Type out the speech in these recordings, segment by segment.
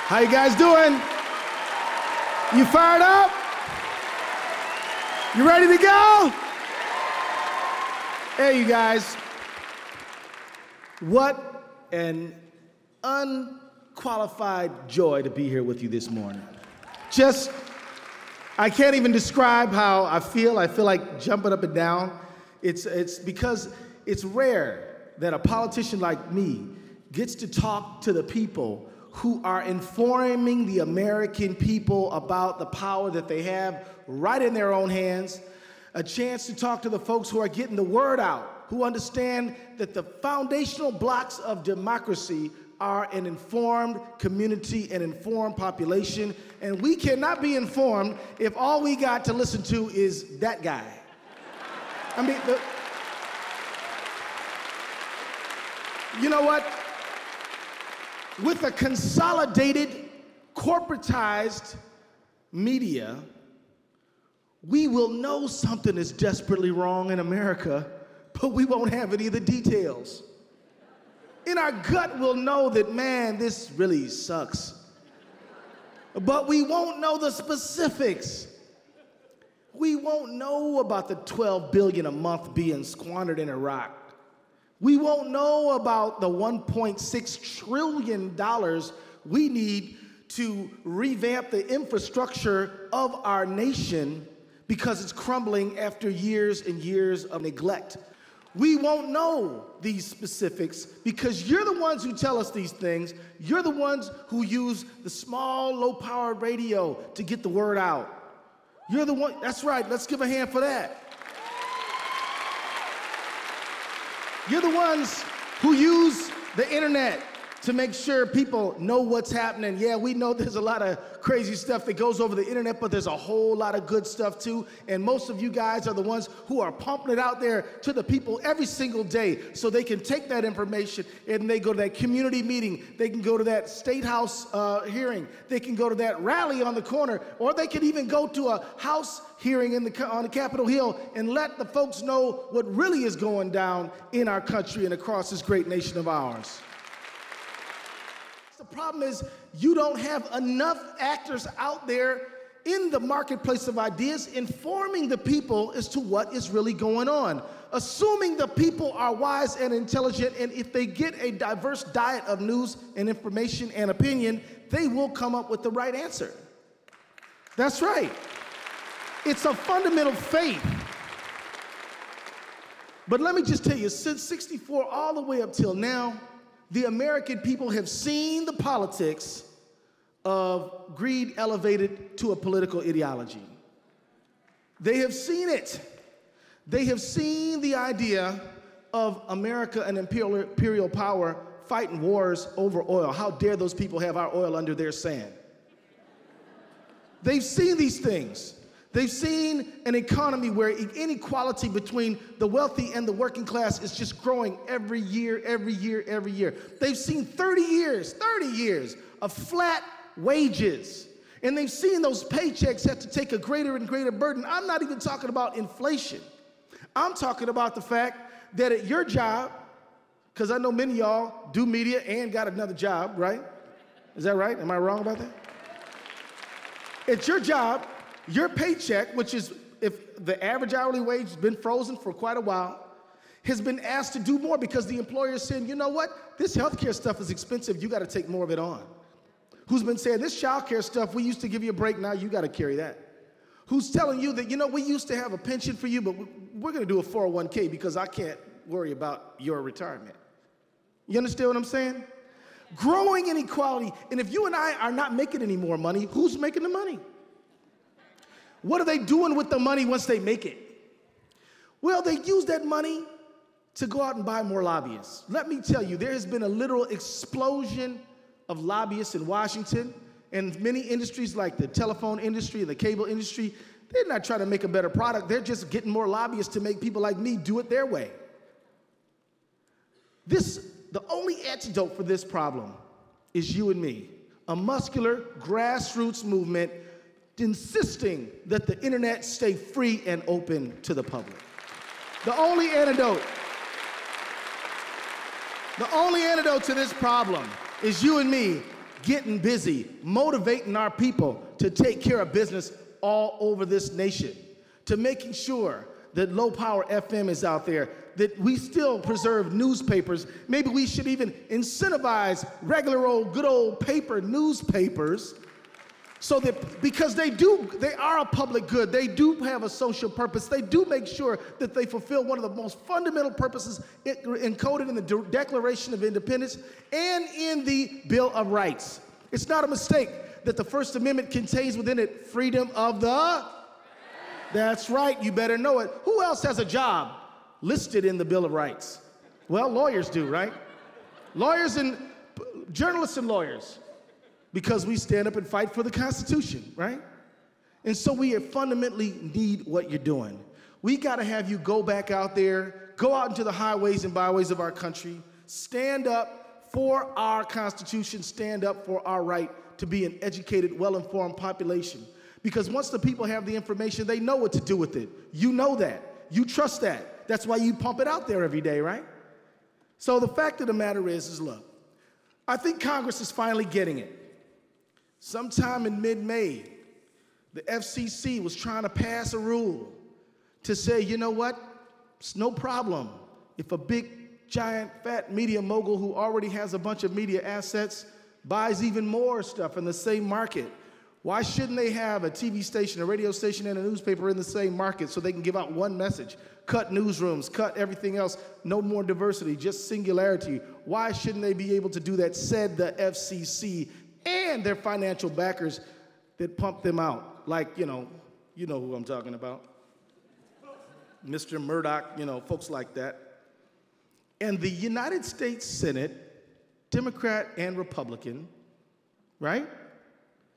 How you guys doing? You fired up? You ready to go? Hey, you guys. What an unqualified joy to be here with you this morning. I can't even describe how I feel. I feel like jumping up and down. It's because it's rare that a politician like me gets to talk to the people who are informing the American people about the power that they have right in their own hands, a chance to talk to the folks who are getting the word out, who understand that the foundational blocks of democracy are an informed community, an informed population, and we cannot be informed if all we got to listen to is that guy. I mean, you know what? With a consolidated, corporatized media, we will know something is desperately wrong in America, but we won't have any of the details. In our gut, we'll know that, man, this really sucks. But we won't know the specifics. We won't know about the $12 billion a month being squandered in Iraq. We won't know about the $1.6 trillion we need to revamp the infrastructure of our nation because it's crumbling after years and years of neglect. We won't know these specifics because you're the ones who tell us these things. You're the ones who use the small, low-powered radio to get the word out. You're the one, that's right, let's give a hand for that. You're the ones who use the internet to make sure people know what's happening. Yeah, we know there's a lot of crazy stuff that goes over the internet, but there's a whole lot of good stuff too. And most of you guys are the ones who are pumping it out there to the people every single day so they can take that information and they go to that community meeting, they can go to that state house hearing, they can go to that rally on the corner, or they can even go to a house hearing on the Capitol Hill and let the folks know what really is going down in our country and across this great nation of ours. The problem is you don't have enough actors out there in the marketplace of ideas informing the people as to what is really going on, assuming the people are wise and intelligent, and if they get a diverse diet of news and information and opinion, they will come up with the right answer. That's right. It's a fundamental faith. But let me just tell you, since '64 all the way up till now, the American people have seen the politics of greed elevated to a political ideology. They have seen it. They have seen the idea of America and imperial power fighting wars over oil. How dare those people have our oil under their sand? They've seen these things. They've seen an economy where inequality between the wealthy and the working class is just growing every year, every year, every year. They've seen 30 years of flat wages. And they've seen those paychecks have to take a greater and greater burden. I'm not even talking about inflation. I'm talking about the fact that at your job, because I know many of y'all do media and got another job, right? Is that right? Am I wrong about that? At your job, your paycheck, which is, if the average hourly wage has been frozen for quite a while, has been asked to do more because the employer is saying, you know what, this healthcare stuff is expensive, you gotta take more of it on. Who's been saying, this childcare stuff, we used to give you a break, now you gotta carry that. Who's telling you that, you know, we used to have a pension for you, but we're gonna do a 401k because I can't worry about your retirement. You understand what I'm saying? Growing inequality, and if you and I are not making any more money, who's making the money? What are they doing with the money once they make it? Well, they use that money to go out and buy more lobbyists. Let me tell you, there has been a literal explosion of lobbyists in Washington, and many industries like the telephone industry and the cable industry, they're not trying to make a better product, they're just getting more lobbyists to make people like me do it their way. The only antidote for this problem is you and me, a muscular grassroots movement insisting that the internet stay free and open to the public. The only antidote to this problem is you and me getting busy, motivating our people to take care of business all over this nation, to making sure that low-power FM is out there, that we still preserve newspapers. Maybe we should even incentivize regular old, good old paper newspapers, so that, because they are a public good, they do have a social purpose, they do make sure that they fulfill one of the most fundamental purposes encoded in the Declaration of Independence and in the Bill of Rights. It's not a mistake that the First Amendment contains within it freedom of the... That's right, you better know it. Who else has a job listed in the Bill of Rights? Well, lawyers do, right? Lawyers and journalists and lawyers, because we stand up and fight for the Constitution, right? And so we fundamentally need what you're doing. We got to have you go back out there, go out into the highways and byways of our country, stand up for our Constitution, stand up for our right to be an educated, well-informed population. Because once the people have the information, they know what to do with it. You know that. You trust that. That's why you pump it out there every day, right? So the fact of the matter is look, I think Congress is finally getting it. Sometime in mid-May, the FCC was trying to pass a rule to say, you know what? It's no problem if a big, giant, fat media mogul who already has a bunch of media assets buys even more stuff in the same market. Why shouldn't they have a TV station, a radio station, and a newspaper in the same market so they can give out one message? Cut newsrooms, cut everything else, no more diversity, just singularity. Why shouldn't they be able to do that, said the FCC and their financial backers that pump them out? Like, you know who I'm talking about. Mr. Murdoch, folks like that. And the United States Senate, Democrat and Republican, right?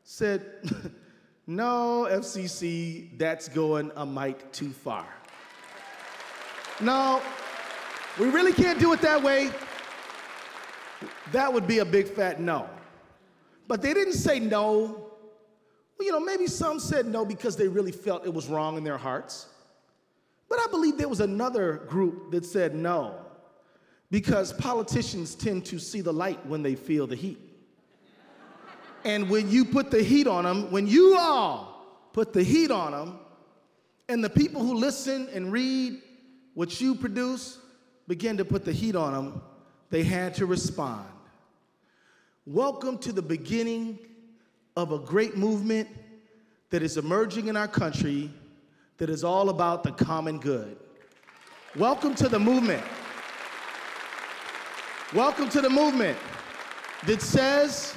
Said, no, FCC, that's going a mite too far. No, we really can't do it that way. That would be a big fat no. But they didn't say no. Well, maybe some said no because they really felt it was wrong in their hearts. But I believe there was another group that said no, because politicians tend to see the light when they feel the heat. And when you put the heat on them, when you all put the heat on them, and the people who listen and read what you produce begin to put the heat on them, they had to respond. Welcome to the beginning of a great movement that is emerging in our country that is all about the common good. Welcome to the movement. Welcome to the movement that says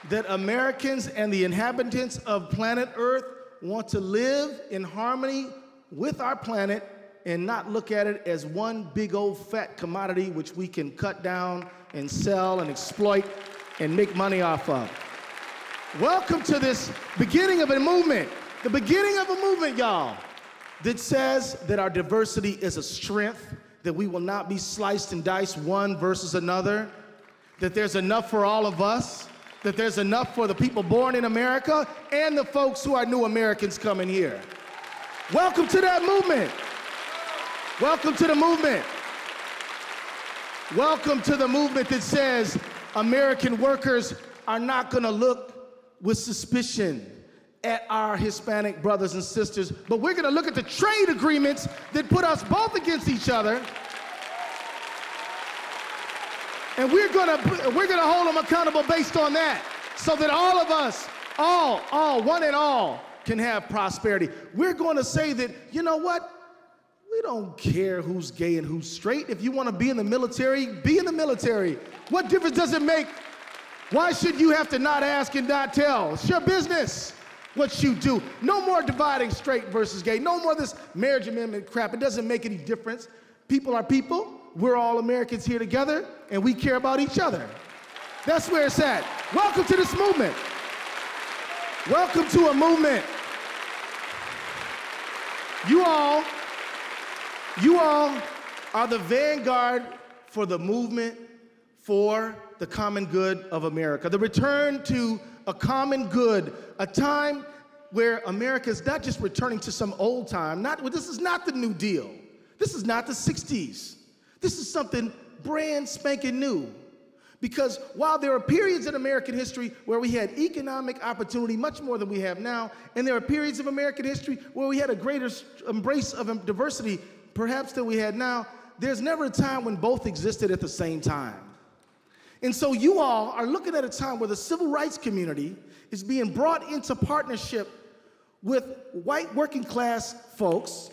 that Americans and the inhabitants of planet Earth want to live in harmony with our planet and not look at it as one big old fat commodity which we can cut down and sell and exploit and make money off of. Welcome to this beginning of a movement, the beginning of a movement, y'all, that says that our diversity is a strength, that we will not be sliced and diced one versus another, that there's enough for all of us, that there's enough for the people born in America and the folks who are new Americans coming here. Welcome to that movement. Welcome to the movement. Welcome to the movement that says American workers are not going to look with suspicion at our Hispanic brothers and sisters, but we're going to look at the trade agreements that put us both against each other, and we're going to hold them accountable based on that, so that all of us, one and all, can have prosperity. We're going to say that, you know what? We don't care who's gay and who's straight. If you want to be in the military, be in the military. What difference does it make? Why should you have to not ask and not tell? It's your business what you do. No more dividing straight versus gay. No more this marriage amendment crap. It doesn't make any difference. People are people. We're all Americans here together, and we care about each other. That's where it's at. Welcome to this movement. Welcome to a movement. You all are the vanguard for the movement for the common good of America. The return to a common good, a time where America is not just returning to some old time. This is not the New Deal. This is not the 60s. This is something brand spanking new. Because while there are periods in American history where we had economic opportunity, much more than we have now, and there are periods of American history where we had a greater embrace of diversity, perhaps than we had now, there's never a time when both existed at the same time. And so you all are looking at a time where the civil rights community is being brought into partnership with white working class folks,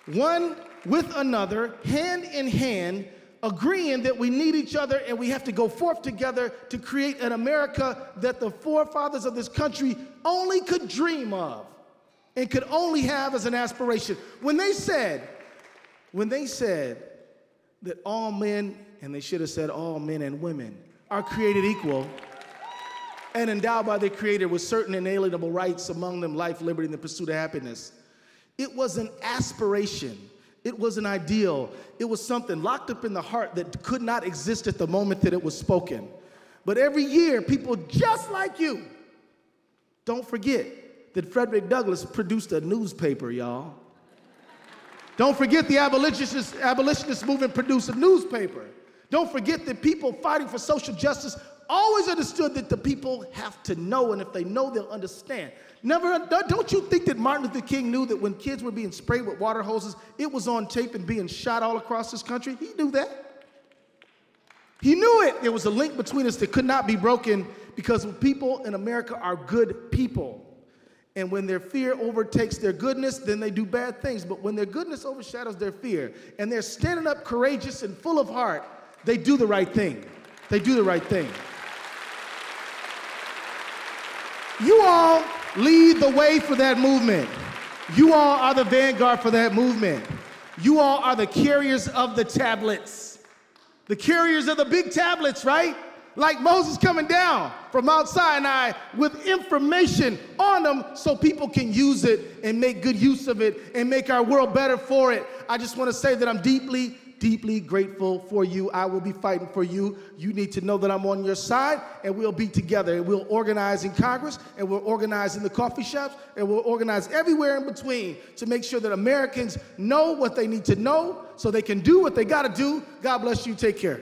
one with another, hand in hand, agreeing that we need each other and we have to go forth together to create an America that the forefathers of this country only could dream of and could only have as an aspiration. When they said that all men, and they should have said all men and women, are created equal and endowed by their Creator with certain inalienable rights, among them life, liberty, and the pursuit of happiness, it was an aspiration. It was an ideal. It was something locked up in the heart that could not exist at the moment that it was spoken. But every year, people just like you, don't forget that Frederick Douglass produced a newspaper, y'all. Don't forget the abolitionist movement produced a newspaper. Don't forget that people fighting for social justice always understood that the people have to know, and if they know, they'll understand. Don't you think that Martin Luther King knew that when kids were being sprayed with water hoses, it was on tape and being shot all across this country? He knew that. He knew it. There was a link between us that could not be broken because people in America are good people. And when their fear overtakes their goodness, then they do bad things. But when their goodness overshadows their fear and they're standing up courageous and full of heart, they do the right thing. They do the right thing. You all lead the way for that movement. You all are the vanguard for that movement. You all are the carriers of the tablets. The carriers of the big tablets, right? Like Moses coming down from Mount Sinai with information on them so people can use it and make good use of it and make our world better for it. I just want to say that I'm deeply, deeply grateful for you. I will be fighting for you. You need to know that I'm on your side, and we'll be together. And we'll organize in Congress, and we'll organize in the coffee shops, and we'll organize everywhere in between to make sure that Americans know what they need to know so they can do what they got to do. God bless you. Take care.